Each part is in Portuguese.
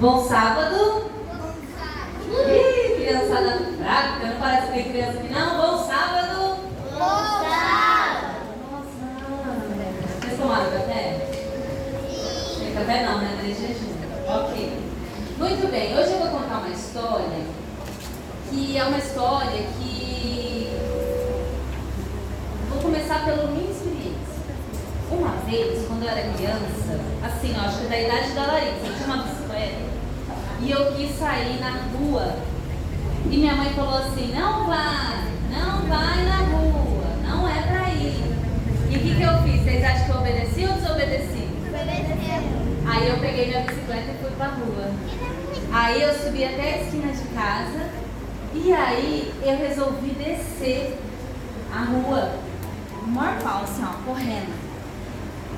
Bom sábado. Ih, criançada fraca, não parece que tem criança aqui não. Bom sábado. Bom sábado. Nossa. Vocês tomaram café? Tem café não, né? 3 jejum. Ok. Muito bem, hoje eu vou contar uma história que é uma história que... Vou começar pela minha experiência. Uma vez, quando eu era criança, assim, ó, acho que da idade da Larissa, eu tinha uma bicicleta e eu quis sair na rua. E minha mãe falou assim, não vai na rua, não é pra ir. E o que eu fiz? Vocês acham que eu obedeci ou desobedeci? Aí eu peguei minha bicicleta e fui pra rua. Aí eu subi até a esquina de casa e aí eu resolvi descer a rua normal, assim, ó, correndo.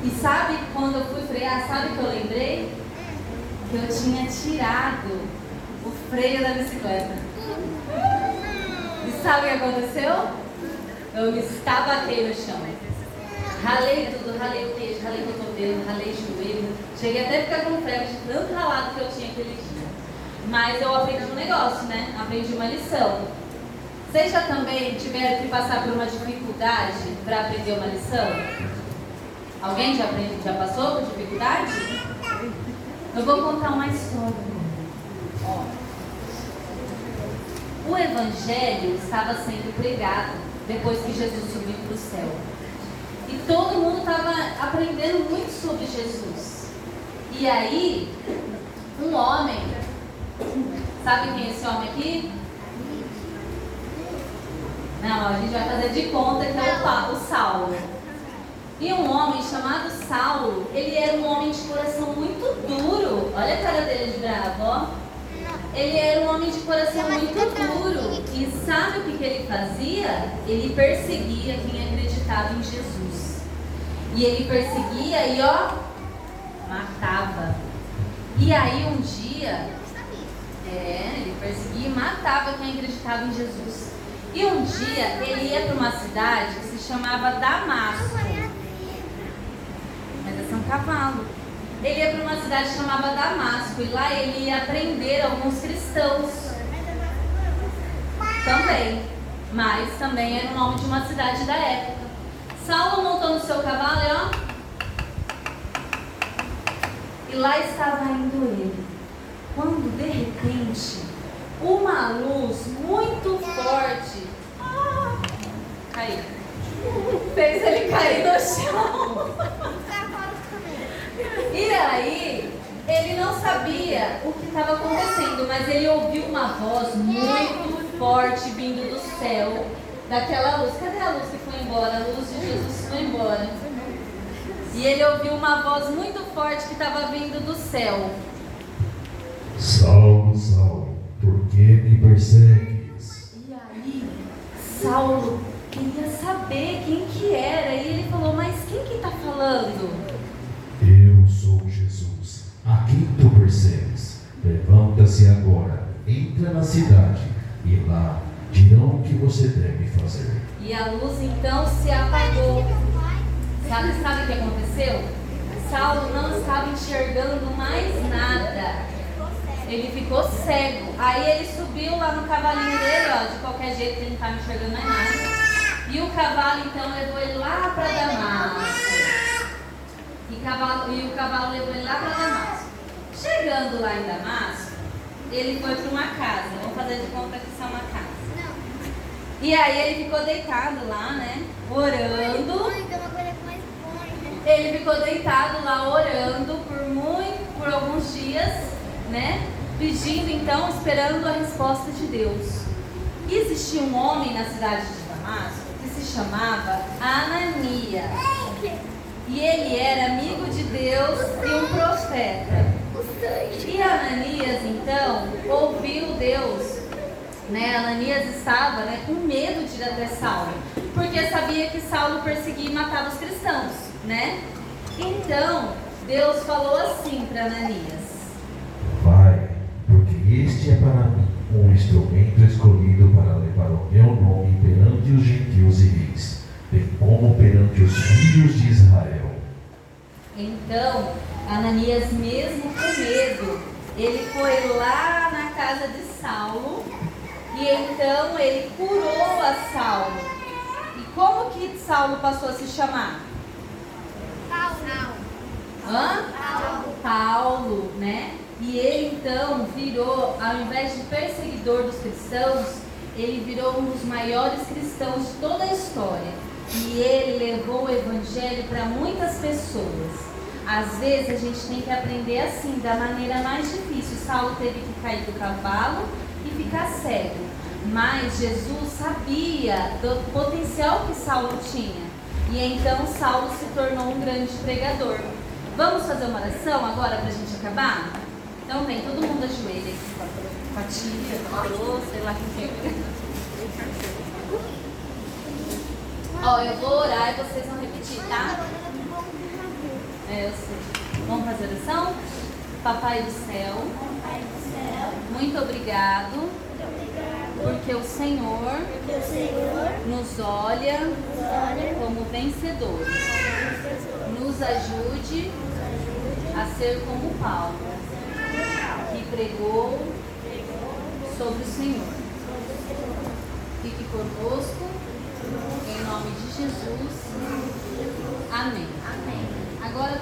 E sabe quando eu fui frear, sabe o que eu lembrei? Que eu tinha tirado o freio da bicicleta. E sabe o que aconteceu? Eu me estabaquei no chão. Ralei tudo, ralei o queixo, ralei o cotovelo, ralei o joelho. Cheguei até a ficar com febre de tanto ralado que eu tinha aquele dia. Mas eu aprendi um negócio, né? Aprendi uma lição. Vocês já também tiveram que passar por uma dificuldade para aprender uma lição? Alguém já passou por dificuldade? Eu vou contar uma história. Ó. O Evangelho estava sendo pregado depois que Jesus subiu para o céu. E todo mundo estava aprendendo muito sobre Jesus. E aí, um homem, sabe quem é esse homem aqui? Não, a gente vai fazer de conta que é o Saulo. E um homem chamado Saulo, ele era um homem de coração muito duro. Olha a cara dele de bravo, ó. Ele era um homem de coração muito duro. E sabe o que ele fazia? Ele perseguia quem acreditava em Jesus. E ele perseguia e, ó, matava. E aí um dia, ele perseguia e matava quem acreditava em Jesus. E um dia ele ia para uma cidade que se chamava Damasco. Mas esse é um cavalo. Ele ia para uma cidade que chamava Damasco. E lá ele ia prender alguns cristãos. Também. Mas também era o nome de uma cidade da época. Saulo montou no seu cavalo e ó. E lá estava indo ele. Quando de repente, uma luz muito forte caiu. Fez ele cair no chão. E aí, ele não sabia o que estava acontecendo, mas ele ouviu uma voz muito forte vindo do céu, daquela luz. Cadê a luz que foi embora? A luz de Jesus foi embora. E ele ouviu uma voz muito forte que estava vindo do céu. Saulo, Saulo, por que me persegues? E aí, Saulo queria saber quem que era. E ele falou, mas quem que está falando? Eu sou Jesus, a quem tu persegues. Levanta-se agora, entra na cidade e lá dirão o que você deve fazer. E a luz então se apagou. Sabe o que aconteceu? Saulo não estava enxergando mais nada. Ele ficou cego. Aí ele subiu lá no cavalinho dele, ó, de qualquer jeito ele não estava enxergando mais nada. E o cavalo então levou ele lá para Damasco. E o cavalo levou ele lá para Damasco. Chegando lá em Damasco, ele foi para uma casa. Vamos fazer de conta que isso é uma casa. E aí ele ficou deitado lá, né? Orando. Ele ficou deitado lá orando por alguns dias, né? Pedindo então, esperando a resposta de Deus. E existia um homem na cidade de Damasco que se chamava Ananias. E ele era amigo de Deus e um profeta. E Ananias então ouviu Deus, né? Ananias estava, né, com medo de ir até Saulo, porque sabia que Saulo perseguia e matava os cristãos, né? Então Deus falou assim para Ananias: Vai, porque este é para mim um instrumento escolhido para levar o meu nome perante os gentios e reis, bem como perante os filhos de Israel. Então Ananias, mesmo com medo, Ele foi lá na casa de Saulo e então ele curou a Saulo. E como que Saulo passou a se chamar? Paulo, né? E ele então virou, ao invés de perseguidor dos cristãos, ele virou um dos maiores cristãos de toda a história. E ele levou o evangelho para muitas pessoas. Às vezes a gente tem que aprender assim, da maneira mais difícil. Saulo teve que cair do cavalo e ficar cego. Mas Jesus sabia do potencial que Saulo tinha. E então Saulo se tornou um grande pregador. Vamos fazer uma oração agora para a gente acabar? Então vem, todo mundo ajoelha aqui com a tia, com a alô, sei lá quem é. Ó, eu vou orar e vocês vão repetir, tá? Eu sei. Vamos fazer oração? Papai do céu, muito obrigado, porque o Senhor nos olha como vencedores. Nos ajude a ser como Paulo, que pregou sobre o Senhor. Fique conosco, em nome de Jesus. Amém. Agora